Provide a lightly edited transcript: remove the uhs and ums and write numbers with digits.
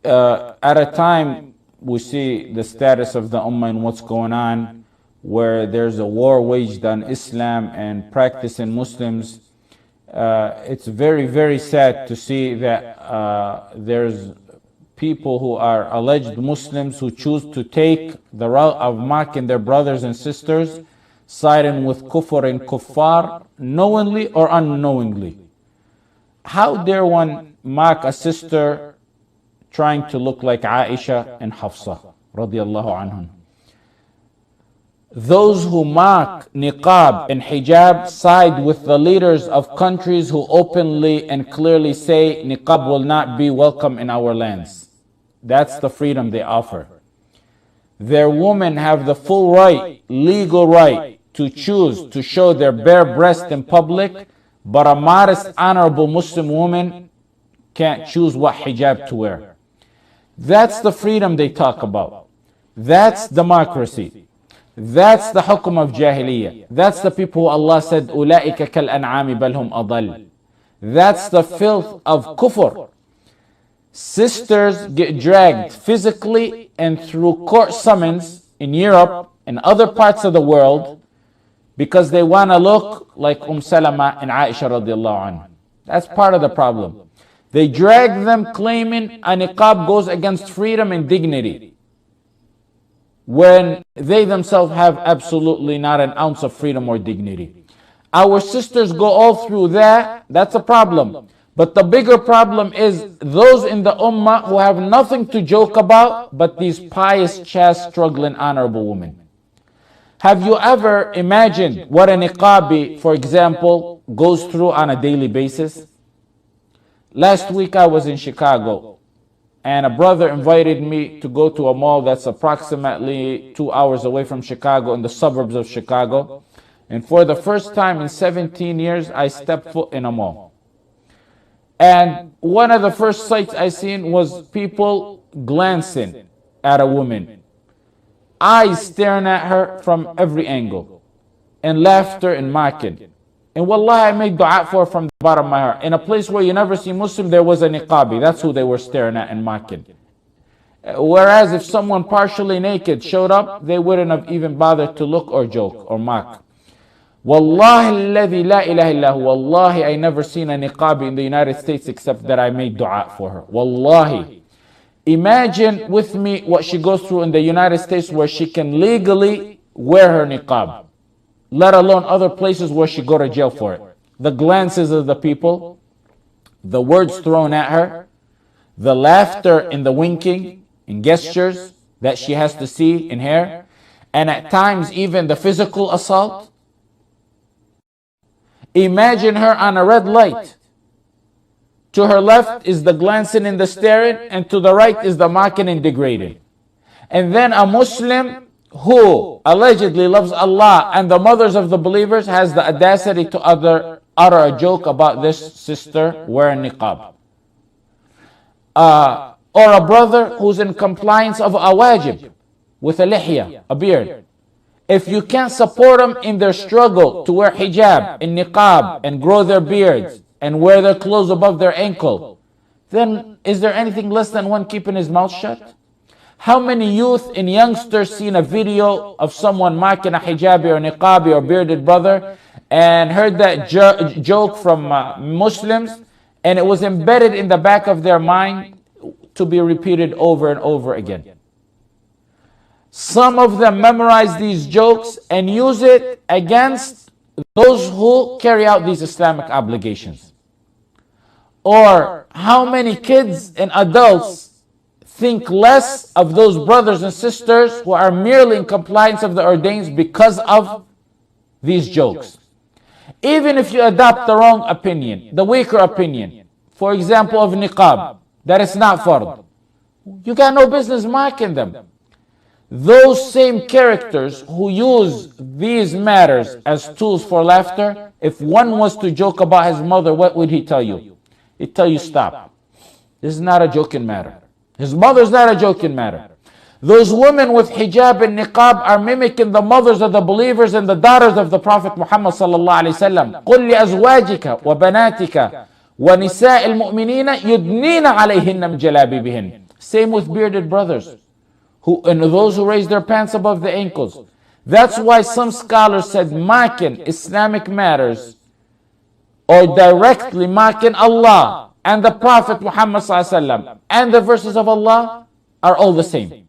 at a time we see the status of the ummah and what's going on, where there's a war waged on Islam and practicing Muslims. It's very, very sad to see that there's people who are alleged Muslims who choose to take the route of mocking their brothers and sisters, siding with kufr and kuffar, knowingly or unknowingly. How dare one mock a sister trying to look like Aisha and Hafsa radiallahu anhum? Those who mock niqab and hijab side with the leaders of countries who openly and clearly say niqab will not be welcome in our lands. That's the freedom they offer. Their women have the full right, legal right, to choose to show their bare breast in public, but a modest, honorable Muslim woman can't choose what hijab to wear. That's the freedom they talk about. That's democracy. That's the hukum of jahiliyyah. That's the people who Allah said, أُولَٰئِكَ كَالْأَنْعَامِ بَلْ هُمْ أَضَلُّ. That's the filth of kufr. Sisters get dragged physically and through court summons in Europe and other parts of the world because they want to look like Salama and Aisha radiallahu anha. That's part of the problem. They drag them claiming a niqab goes against freedom and dignity, when they themselves have absolutely not an ounce of freedom or dignity. Our sisters go all through that. That's a problem. But the bigger problem is those in the ummah who have nothing to joke about but these pious, chaste, struggling, honorable women. Have you ever imagined what a niqabi, for example, goes through on a daily basis? Last week I was in Chicago, and a brother invited me to go to a mall that's approximately 2 hours away from Chicago, in the suburbs of Chicago. And for the first time in 17 years, I stepped foot in a mall. And one of the first sights I seen was people glancing at a woman, eyes staring at her from every angle, and laughter and mocking. And wallahi, I made dua for her from the bottom of my heart. In a place where you never see Muslim, there was a niqabi. That's who they were staring at and mocking. Whereas if someone partially naked showed up, they wouldn't have even bothered to look or joke or mock. Wallahi alladhi la ilaha illahu, wallahi, I never seen a niqabi in the United States except that I made dua for her. Wallahi. Imagine with me what she goes through in the United States where she can legally wear her niqab, let alone other places where she go to jail for it. The glances of the people, the words thrown at her, the laughter and the winking and gestures that she has to see in her, and at times even the physical assault. Imagine her on a red light. To her left is the glancing and the staring, and to the right is the mocking and degrading. And then a Muslim who allegedly loves Allah and the mothers of the believers has the audacity to utter a joke about this sister wearing niqab. Or a brother who's in compliance of a wajib with a lihya, a beard. If you can't support them in their struggle to wear hijab and niqab and grow their beards and wear their clothes above their ankle, then is there anything less than one keeping his mouth shut? How many youth and youngsters seen a video of someone mocking a hijabi or niqabi or bearded brother and heard that joke from Muslims, and it was embedded in the back of their mind to be repeated over and over again? Some of them memorize these jokes and use it against those who carry out these Islamic obligations. Or how many kids and adults think less of those brothers and sisters who are merely in compliance of the ordains because of these jokes? Even if you adopt the wrong opinion, the weaker opinion, for example of niqab, that it's not fard, you got no business mocking them. Those same characters who use these matters as tools for laughter, if one was to joke about his mother, what would he tell you? He'd tell you, stop. This is not a joking matter. His mother's not a joking matter. Those women with hijab and niqab are mimicking the mothers of the believers and the daughters of the Prophet Muhammad sallallahu alaihi wasallam. قُلْ لِأَزْوَاجِكَ وَبَنَاتِكَ وَنِسَاءِ الْمُؤْمِنِينَ يُدْنِينَ عَلَيْهِنَّ مِنْ جَلَابِيبِهِنَّ. Same with bearded brothers, and those who raise their pants above the ankles. That's why some scholars said mocking Islamic matters, or directly mocking Allah and the Prophet Muhammad ﷺ and the verses of Allah, are all the same.